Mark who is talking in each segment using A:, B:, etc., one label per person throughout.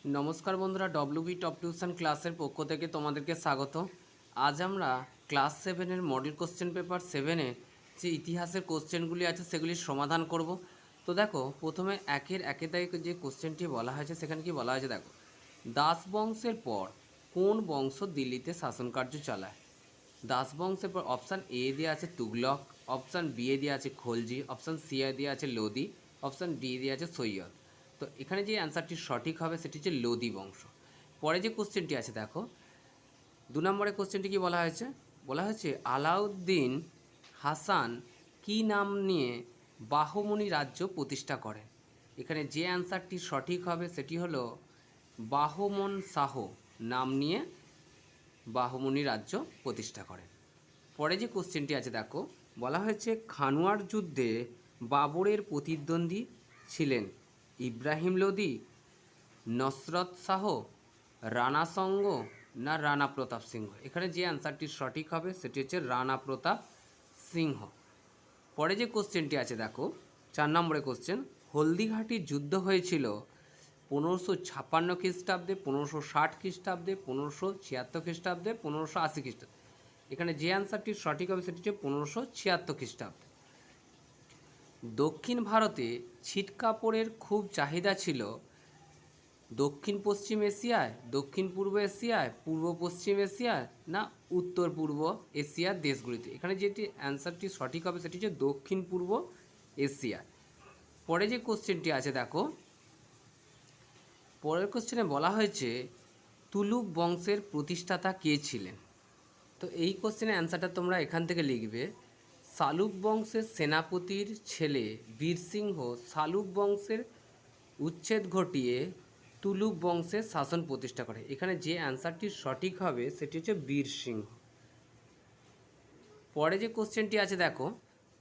A: নমস্কার বন্ধুরা, WB top tuition ক্লাসের পক্ষ থেকে তোমাদেরকে স্বাগত। আজ আমরা ক্লাস 7-এর মডেল কোশ্চেন পেপার 7-এর যে ইতিহাসের কোশ্চেনগুলি আছে সেগুলির সমাধান করব। তো দেখো, প্রথমে একের দাগে যে কোশ্চেনটি বলা হয়েছে সেখানে কি বলা হয়েছে দেখো, দাস বংশের পর কোন বংশ দিল্লিতে শাসনকার্য চালায়? দাস বংশের পর অপশান এ দেওয়া আছে তুগলক, অপশান বি এ দেওয়া আছে খলজি, অপশান সি এ দেওয়া আছে লোদি, অপশান ডি দেওয়া আছে সৈয়দ। তো এখানে যে অ্যান্সারটি সঠিক হবে সেটি হচ্ছে লোদি বংশ। পরে যে কোশ্চেনটি আছে দেখো, 2 নম্বরের কোশ্চেনটি কি বলা হয়েছে? বলা হয়েছে আলাউদ্দিন হাসান কি নাম নিয়ে বাহমনি রাজ্য প্রতিষ্ঠা করেন? এখানে যে অ্যান্সারটি সঠিক হবে সেটি হলো বাহমন শাহ নাম নিয়ে বাহমনি রাজ্য প্রতিষ্ঠা করেন। পরে যে কোশ্চেনটি আছে দেখো, বলা হয়েছে খানুয়ার যুদ্ধে বাবরের প্রতিদ্বন্দ্বী ছিলেন ইব্রাহিম লোদি, নসরত শাহ, রানা সঙ্গ না রানা প্রতাপ সিংহ? এখানে যে অ্যান্সারটি সঠিক হবে সেটি হচ্ছে রানা প্রতাপ সিংহ। পরে যে কোশ্চেনটি আছে দেখো, 4 নম্বরের কোশ্চেন, হলদিঘাটির যুদ্ধ হয়েছিল 1556 খ্রিস্টাব্দে, 1560 খ্রিস্টাব্দে, 1576 খ্রিস্টাব্দে, 1580 খ্রিস্টাব্দে? এখানে যে অ্যান্সারটি সঠিক হবে সেটি হচ্ছে 1576 খ্রিস্টাব্দে। দক্ষিণ ভারতে ছিট কাপড়ের খুব চাহিদা ছিল দক্ষিণ পশ্চিম এশিয়ায়, দক্ষিণ পূর্ব এশিয়ায়, পূর্ব পশ্চিম এশিয়ায় না উত্তর পূর্ব এশিয়ার দেশগুলিতে? এখানে যেটি অ্যান্সারটি সঠিক হবে সেটি হচ্ছে দক্ষিণ পূর্ব এশিয়া। পরে যে কোশ্চেনটি আছে দেখো, পরের কোশ্চেনে বলা হয়েছে তুলুক বংশের প্রতিষ্ঠাতা কে ছিলেন? তো এই কোশ্চেনের অ্যান্সারটা তোমরা এখান থেকে লিখবে, শালুক বংশের সেনাপতির ছেলে বীরসিংহ শালুক বংশের উচ্ছেদ ঘটিয়ে তুলুক বংশের শাসন প্রতিষ্ঠা করে। এখানে যে অ্যান্সারটি সঠিক হবে সেটি হচ্ছে বীরসিংহ। পরে যে কোশ্চেনটি আছে দেখো,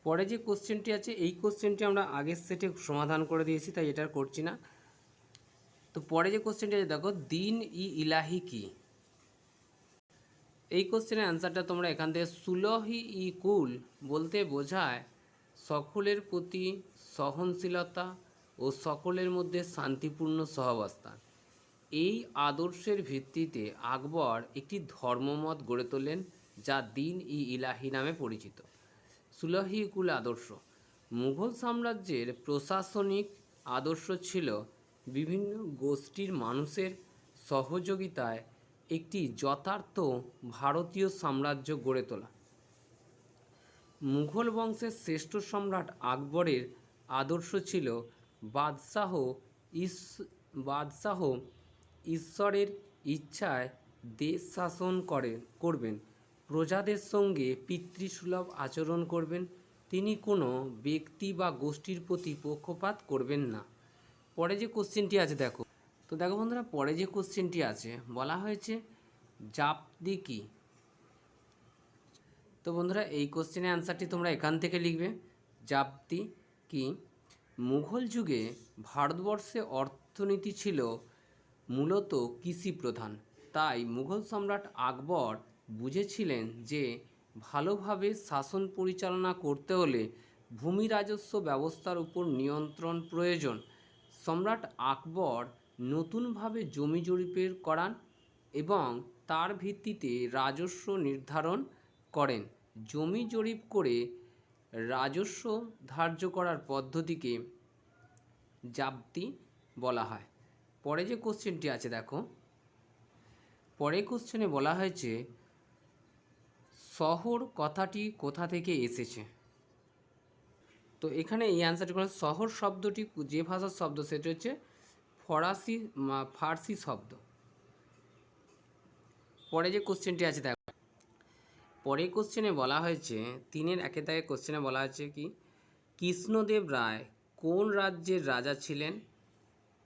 A: পরে যে কোশ্চেনটি আছে এই কোশ্চেনটি আমরা আগের সেটে সমাধান করে দিয়েছি, তাই এটা করছি না। তো পরে যে কোশ্চেনটি আছে দেখো, দিন ই ইলাহি কি? এই কোশ্চেনের অ্যান্সারটা তোমরা এখান থেকে সুলহি ই কুল বলতে বোঝায় সকলের প্রতি সহনশীলতা ও সকলের মধ্যে শান্তিপূর্ণ সহাবস্থান। এই আদর্শের ভিত্তিতে আকবর একটি ধর্মমত গড়ে তোলেন যা দিন ই ইলাহি নামে পরিচিত। সুলহি কুল আদর্শ মুঘল সাম্রাজ্যের প্রশাসনিক আদর্শ ছিল বিভিন্ন গোষ্ঠীর মানুষের সহযোগিতায় একটি যথার্থ ভারতীয় সাম্রাজ্য গড়ে তোলা। মুঘল বংশের শ্রেষ্ঠ সম্রাট আকবরের আদর্শ ছিল বাদশাহ বাদশাহ ঈশ্বরের ইচ্ছায় দেশ শাসন করবেন, প্রজাদের সঙ্গে পিতৃসুলভ আচরণ করবেন, তিনি কোনো ব্যক্তি বা গোষ্ঠীর প্রতি পক্ষপাত করবেন না। পরে যে কোশ্চেনটি আছে দেখো, তো দেখো বন্ধুরা, পরে যে কোশ্চেনটি আছে বলা হয়েছে জাপদি কি? তো বন্ধুরা, এই কোশ্চেনের অ্যান্সারটি তোমরা এখান থেকে লিখবে, জাপদি কি? মুঘল যুগে ভারতবর্ষে অর্থনীতি ছিল মূলত কৃষি প্রধান, তাই মুঘল সম্রাট আকবর বুঝেছিলেন যে ভালোভাবে শাসন পরিচালনা করতে হলে ভূমি রাজস্ব ব্যবস্থার উপর নিয়ন্ত্রণ প্রয়োজন। সম্রাট আকবর নতুনভাবে জমি জরিপের করান এবং তার ভিত্তিতে রাজস্ব নির্ধারণ করেন। জমি জরিপ করে রাজস্ব ধার্য করার পদ্ধতিকে জাপ্তি বলা হয়। পরে যে কোশ্চেনটি আছে দেখো, পরের কোশ্চেনে বলা হয়েছে শহর কথাটি কোথা থেকে এসেছে? তো এখানে এই অ্যান্সারটি কোনো, শহর শব্দটি যে ভাষার শব্দ সেটা হচ্ছে ফার্সি শব্দ। পরে যে কোশ্চেনটি আছে দেখো, পরের কোশ্চেনে বলা হয়েছে 3-এর একের দাগে কোশ্চেনে বলা হয়েছে কি, কৃষ্ণদেব রায় কোন রাজ্যের রাজা ছিলেন?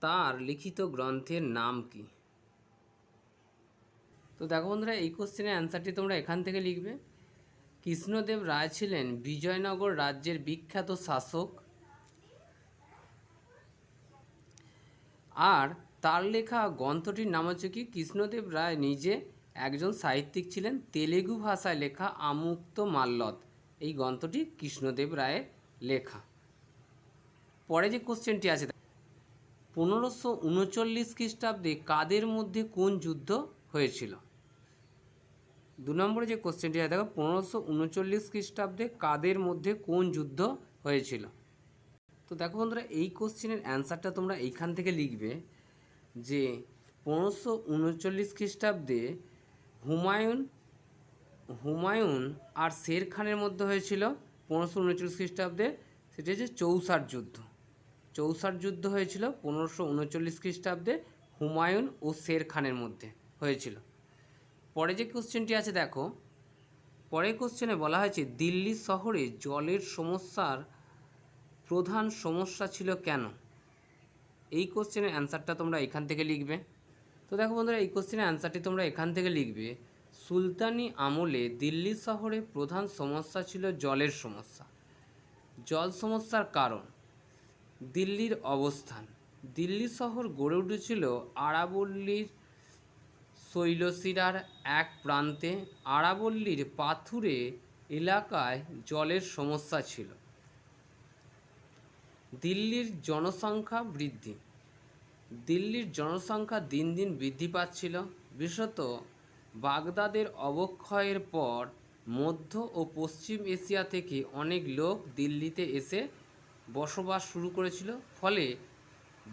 A: তার লিখিত গ্রন্থের নাম কি? তো দেখো বন্ধুরা, এই কোশ্চেনের অ্যান্সারটি তোমরা এখান থেকে লিখবে, কৃষ্ণদেব রায় ছিলেন বিজয়নগর রাজ্যের বিখ্যাত শাসক, আর তার লেখা গ্রন্থটির নাম হচ্ছে কি, কৃষ্ণদেব রায় নিজে একজন সাহিত্যিক ছিলেন, তেলেগু ভাষায় লেখা আমুক্ত মাল্যদ এই গ্রন্থটি কৃষ্ণদেব রায়ের লেখা। পরে যে কোশ্চেনটি আছে, 1539 খ্রিস্টাব্দে কাদের মধ্যে কোন যুদ্ধ হয়েছিল? 2 নম্বরে যে কোশ্চেনটি আছে দেখো, 1539 খ্রিস্টাব্দে কাদের মধ্যে কোন যুদ্ধ হয়েছিল? তো দেখো বন্ধুরা, এই কোশ্চেনের অ্যান্সারটা তোমরা এইখান থেকে লিখবে যে 1539 খ্রিস্টাব্দে হুমায়ুন আর শের খানের মধ্যে হয়েছিল 1539 খ্রিস্টাব্দে, সেটা হচ্ছে চৌসার যুদ্ধ। চৌসার যুদ্ধ হয়েছিল 1539 খ্রিস্টাব্দে হুমায়ুন ও শের খানের মধ্যে হয়েছিল। পরে যে কোশ্চেনটি আছে দেখো, পরের কোশ্চেনে বলা হয়েছে দিল্লি শহরে জলের সমস্যার প্রধান সমস্যা ছিল কেন? এই কোশ্চেনের অ্যান্সারটা তোমরা এখান থেকে লিখবে। তো দেখো বন্ধুরা, এই কোশ্চেনের অ্যান্সারটি তোমরা এখান থেকে লিখবে, সুলতানি আমলে দিল্লি শহরে প্রধান সমস্যা ছিল জলের সমস্যা। জল সমস্যার কারণ দিল্লির অবস্থান। দিল্লি শহর গড়ে উঠেছিল আরাবল্লীর শৈলশিরার এক প্রান্তে। আরাবল্লীর পাথুরে এলাকায় জলের সমস্যা ছিল। দিল্লির জনসংখ্যা বৃদ্ধি। দিল্লির জনসংখ্যা দিন দিন বৃদ্ধি পাচ্ছিল। বিশেষত বাগদাদের অবক্ষয়ের পর মধ্য ও পশ্চিম এশিয়া থেকে অনেক লোক দিল্লিতে এসে বসবাস শুরু করেছিল, ফলে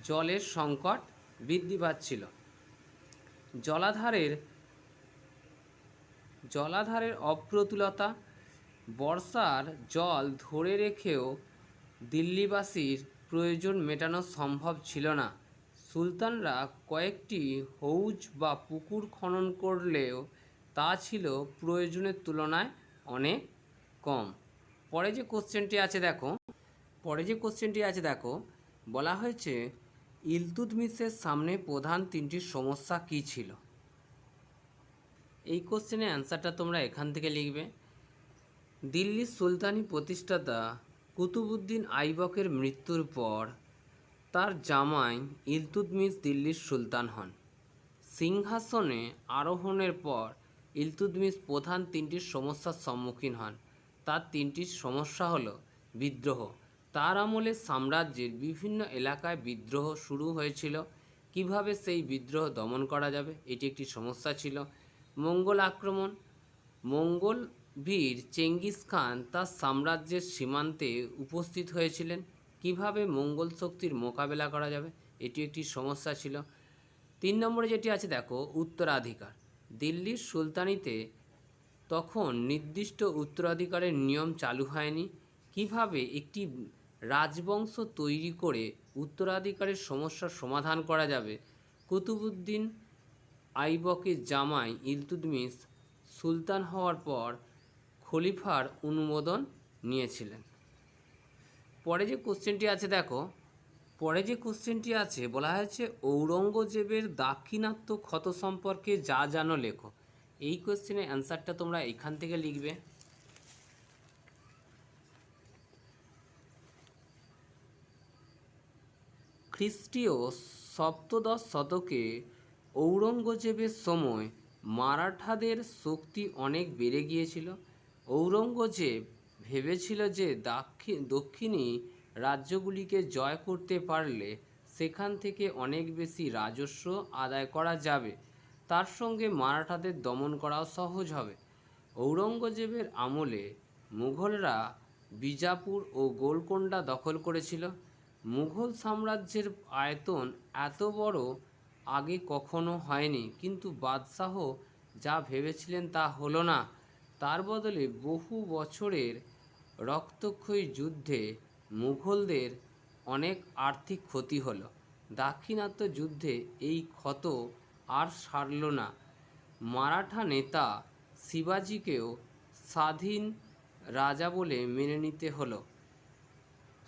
A: জলের সংকট বৃদ্ধি পাচ্ছিল। জলাধারের অপ্রতুলতা। বর্ষার জল ধরে রেখেও দিল্লিবাসীর প্রয়োজন মেটানো সম্ভব ছিল না। সুলতানরা কয়েকটি হৌজ বা পুকুর খনন করলেও তা ছিল প্রয়োজনের তুলনায় অনেক কম। পরে যে কোশ্চেনটি আছে দেখো, বলা হয়েছে ইলতুৎমিশের সামনে প্রধান 3টি সমস্যা কী ছিল? এই কোশ্চেনের অ্যান্সারটা তোমরা এখান থেকে লিখবে। দিল্লির সুলতানি প্রতিষ্ঠাতা কুতুবউদ্দিন আইবকের মৃত্যুর পর তার জামাই ইলতুৎমিশ দিল্লির সুলতান হন। সিংহাসনে আরোহণের পর ইলতুৎমিশ প্রধান 3টি সমস্যার সম্মুখীন হন। তার 3টি সমস্যা হলো বিদ্রোহ। তার আমলে সাম্রাজ্যের বিভিন্ন এলাকায় বিদ্রোহ শুরু হয়েছিল। কিভাবে সেই বিদ্রোহ দমন করা যাবে, এটি একটি সমস্যা ছিল। মঙ্গল আক্রমণ। মঙ্গল বীর চেঙ্গিস খান তার সাম্রাজ্যের সীমান্তে উপস্থিত হয়েছিলেন। কিভাবে মঙ্গল শক্তির মোকাবেলা করা যাবে, এটি একটি সমস্যা ছিল। 3 নম্বরে যেটি আছে দেখো, উত্তরাধিকার। দিল্লির সুলতানিতে তখন নির্দিষ্ট উত্তরাধিকারের নিয়ম চালু হয়নি। কিভাবে একটি রাজবংশ তৈরি করে উত্তরাধিকারের সমস্যার সমাধান করা যাবে, কুতুবউদ্দিন আইবকের জামাই ইলতুৎমিশ সুলতান হওয়ার পর খলিফার অনুমোদন নিয়েছিলেন। পরে যে কোশ্চেনটি আছে বলা হয়েছে ঔরঙ্গজেবের দাক্ষিণাত্য ক্ষত সম্পর্কে যা জানো লেখো। এই কোশ্চেনের অ্যান্সারটা তোমরা এখান থেকে লিখবে। খ্রিস্টীয় সপ্তদশ শতকে ঔরঙ্গজেবের সময় মারাঠাদের শক্তি অনেক বেড়ে গিয়েছিল। ঔরঙ্গজেব ভেবেছিল যে দক্ষিণী রাজ্যগুলিকে জয় করতে পারলে সেখান থেকে অনেক বেশি রাজস্ব আদায় করা যাবে, তার সঙ্গে মারাঠাদের দমন করাও সহজ হবে। ঔরঙ্গজেবের আমলে মুঘলরা বিজাপুর ও গোলকোন্ডা দখল করেছিল। মুঘল সাম্রাজ্যের আয়তন এত বড় আগে কখনো হয়নি, কিন্তু বাদশাহ যা ভেবেছিলেন তা হলো না। তার বদলে বহু বছরের রক্তক্ষয়ী যুদ্ধে মুঘলদের অনেক আর্থিক ক্ষতি হলো। দাক্ষিণাত্য যুদ্ধে এই ক্ষত আর সারল না। মারাঠা নেতা শিবাজিকেও স্বাধীন রাজা বলে মেনে নিতে হলো।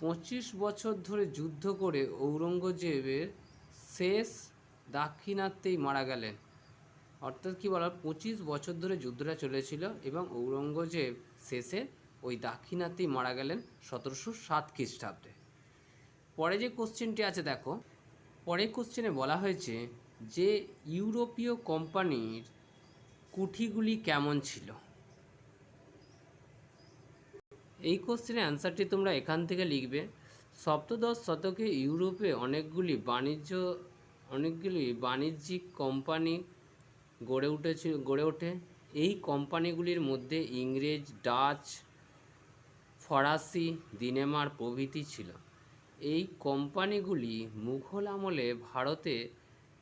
A: 25 বছর ধরে যুদ্ধ করে ঔরঙ্গজেবের শেষ দাক্ষিণাত্যেই মারা গেলেন। অর্থাৎ কী বলা, 25 বছর ধরে যুদ্ধটা চলেছিল এবং ঔরঙ্গজেব শেষে ওই দাক্ষিণাত্যেই মারা গেলেন 1707 খ্রিস্টাব্দে। পরে যে কোশ্চেনটি আছে দেখো, পরের কোশ্চেনে বলা হয়েছে যে ইউরোপীয় কোম্পানির কুঠিগুলি কেমন ছিল। এই কোশ্চেনের অ্যান্সারটি তোমরা এখান থেকে লিখবে। সপ্তদশ শতকে ইউরোপে অনেকগুলি বাণিজ্যিক কোম্পানি গড়ে ওঠে। এই কোম্পানিগুলির মধ্যে ইংরেজ, ডাচ, ফরাসি, ডেনমার্ক প্রভৃতি ছিল। এই কোম্পানিগুলি মুঘল আমলে ভারতে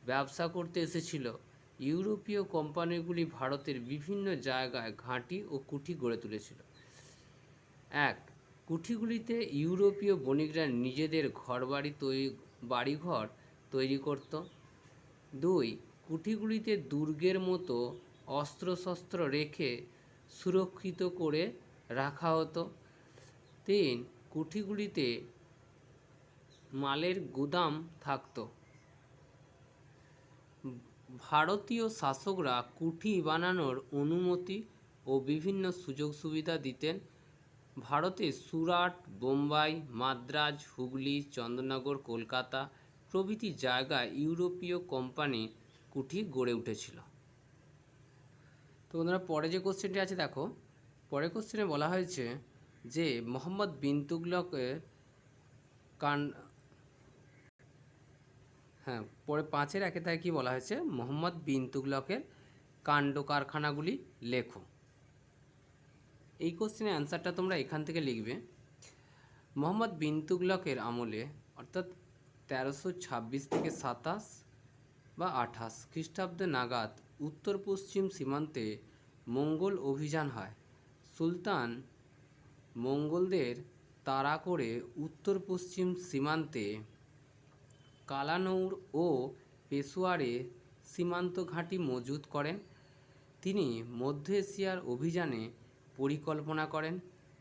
A: ব্যবসা করতে এসেছিল। ইউরোপীয় কোম্পানিগুলি ভারতের বিভিন্ন জায়গায় ঘাঁটি ও কুঠি গড়ে তুলেছিল। 1. কুঠিগুলিতে ইউরোপীয় বণিকরা নিজেদের বাড়িঘর তৈরি করত। 2. কুঠিগুলিতে দুর্গের মতো অস্ত্রশস্ত্র রেখে সুরক্ষিত করে রাখা হতো। 3. কুঠিগুলিতে মালের গুদাম থাকত। ভারতীয় শাসকরা কুঠি বানানোর অনুমতি ও বিভিন্ন সুযোগ সুবিধা দিতেন। ভারতে সুরাট, বোম্বাই, মাদ্রাজ, হুগলি, চন্দননগর, কলকাতা প্রভৃতি জায়গায় ইউরোপীয় কোম্পানি কুঠি গড়ে উঠেছিল। তো বন্ধুরা, পরে যে কোশ্চেনটি আছে দেখো, পরের কোশ্চেনে বলা হয়েছে যে মোহাম্মদ বিন তুগলকের পরে 5-এর 1 থেকে কী বলা হয়েছে, মোহাম্মদ বিন তুগলকের কাণ্ড কারখানাগুলি লেখো। এই কোশ্চেনের অ্যান্সারটা তোমরা এখান থেকে লিখবে। মোহাম্মদ বিন তুগলকের আমলে অর্থাৎ 1326 থেকে 27 বা 28 খ্রিস্টাব্দ নাগাদ উত্তর পশ্চিম সীমান্তে মঙ্গল অভিযান হয়। সুলতান মঙ্গলদের তাড়া করে উত্তর পশ্চিম সীমান্তে কালানৌর ও পেশোয়ারে সীমান্ত ঘাঁটি মজুত করেন। তিনি মধ্য এশিয়ার অভিযানে পরিকল্পনা করেন,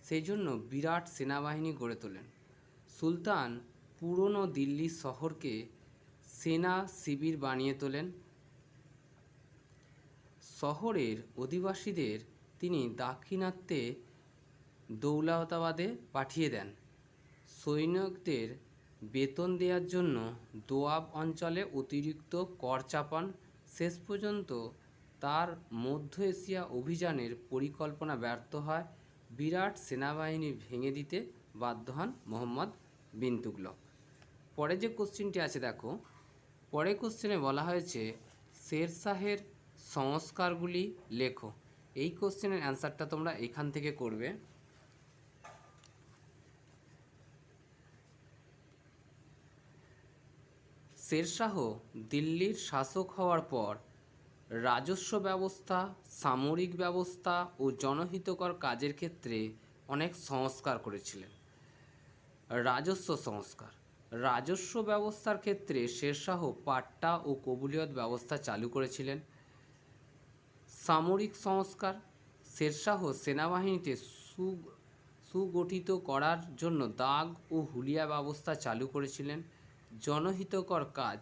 A: সেই জন্য বিরাট সেনাবাহিনী গড়ে তোলেন। সুলতান পুরনো দিল্লি শহরকে সেনা শিবির বানিয়ে তোলেন। শহরের অধিবাসীদের তিনি দাক্ষিণাত্যে দৌলতাবাদে পাঠিয়ে দেন। সৈনিকদের বেতন দেওয়ার জন্য দোয়াব অঞ্চলে অতিরিক্ত কর চাপান। শেষ পর্যন্ত তার মধ্য এশিয়া অভিযানের পরিকল্পনা ব্যর্থ হয়। বিরাট সেনাবাহিনী ভেঙে দিতে বাধ্য হন মোহাম্মদ বিন তুগলক। পরে যে কোশ্চেনটি আছে দেখো, পরের কোশ্চেনে বলা হয়েছে শেরশাহের সংস্কারগুলি লেখো। এই কোশ্চেনের অ্যান্সারটা তোমরা এখান থেকে করবে। শেরশাহ দিল্লির শাসক হওয়ার পর রাজস্ব ব্যবস্থা, সামরিক ব্যবস্থা ও জনহিতকর কাজের ক্ষেত্রে অনেক সংস্কার করেছিলেন। রাজস্ব ব্যবস্থার ক্ষেত্রে শেরশাহ পাট্টা ও কবুলিয়ত ব্যবস্থা চালু করেছিলেন। সামরিক সংস্কার, শেরশাহ সেনাবাহিনীতে সুগঠিত করার জন্য দাগ ও হুলিয়া ব্যবস্থা চালু করেছিলেন। জনহিতকর কাজ,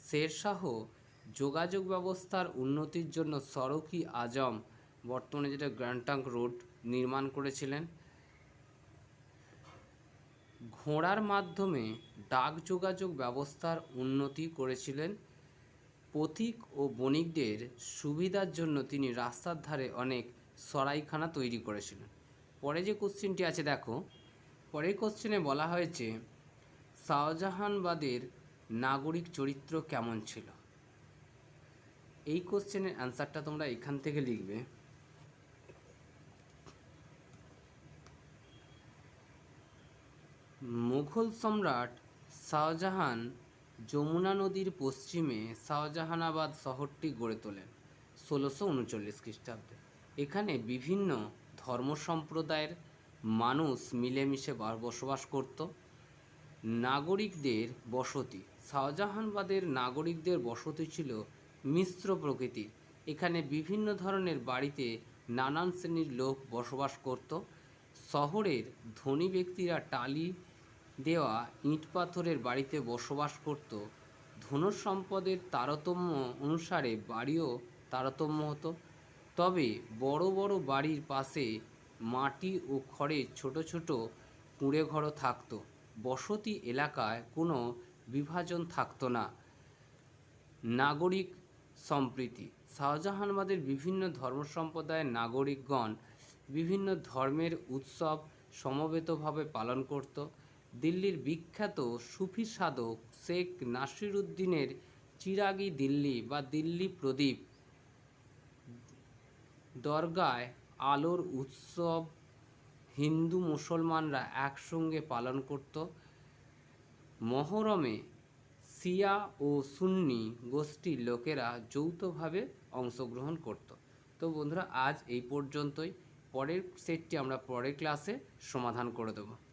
A: শেরশাহ যোগাযোগ ব্যবস্থার উন্নতির জন্য সড়ক-ই আজম, বর্তমানে যেটা গ্র্যান্ড ট্রাঙ্ক রোড, নির্মাণ করেছিলেন। ঘোড়ার মাধ্যমে ডাক যোগাযোগ ব্যবস্থার উন্নতি করেছিলেন। পথিক ও বণিকদের সুবিধার জন্য তিনি রাস্তার ধারে অনেক সরাইখানা তৈরি করেছিলেন। পরে যে কোশ্চেনটি আছে দেখো, পরের কোশ্চেনে বলা হয়েছে শাহজাহানবাদের নাগরিক চরিত্র কেমন ছিল। এই কোশ্চেনের অ্যান্সারটা তোমরা এখান থেকে লিখবে। মুঘল সম্রাট শাহজাহান যমুনা নদীর পশ্চিমে শাহজাহানাবাদ শহরটি গড়ে তোলেন 1639 খ্রিস্টাব্দে। এখানে বিভিন্ন ধর্ম সম্প্রদায়ের মানুষ মিলেমিশে বসবাস করত। নাগরিকদের বসতি, শাহজাহানবাদের নাগরিকদের বসতি ছিল মিশ্র প্রকৃতির। এখানে বিভিন্ন ধরনের বাড়িতে নানান শ্রেণীর লোক বসবাস করত। শহরের ধনী ব্যক্তিরা টালি দেওয়া ইট পাথরের বাড়িতে বসবাস করত। ধন সম্পদের তারতম্য অনুসারে বাড়িও তারতম্য হতো। তবে বড় বড় বাড়ির পাশে মাটি ও খড়ের ছোট ছোট কুঁড়েঘরও থাকতো। বসতি এলাকায় কোনো বিভাজন থাকতো না। নাগরিক সম্প্রীতি, শাহজাহানবাদের বিভিন্ন ধর্ম সম্প্রদায়ের নাগরিকগণ বিভিন্ন ধর্মের উৎসব সমবেতভাবে পালন করত। দিল্লির বিখ্যাত সুফি সাধক শেখ নাসিরুদ্দিনের চিরাগি দিল্লি বা দিল্লি প্রদীপ দরগায় আলোর উৎসব হিন্দু মুসলমানরা একসঙ্গে পালন করত। মহরমে শিয়া ও সুন্নি গোষ্ঠীর লোকেরা যৌথভাবে অংশগ্রহণ করত। তো বন্ধুরা, আজ এই পর্যন্তই। পরের সেটটি আমরা পরের ক্লাসে সমাধান করে দেবো।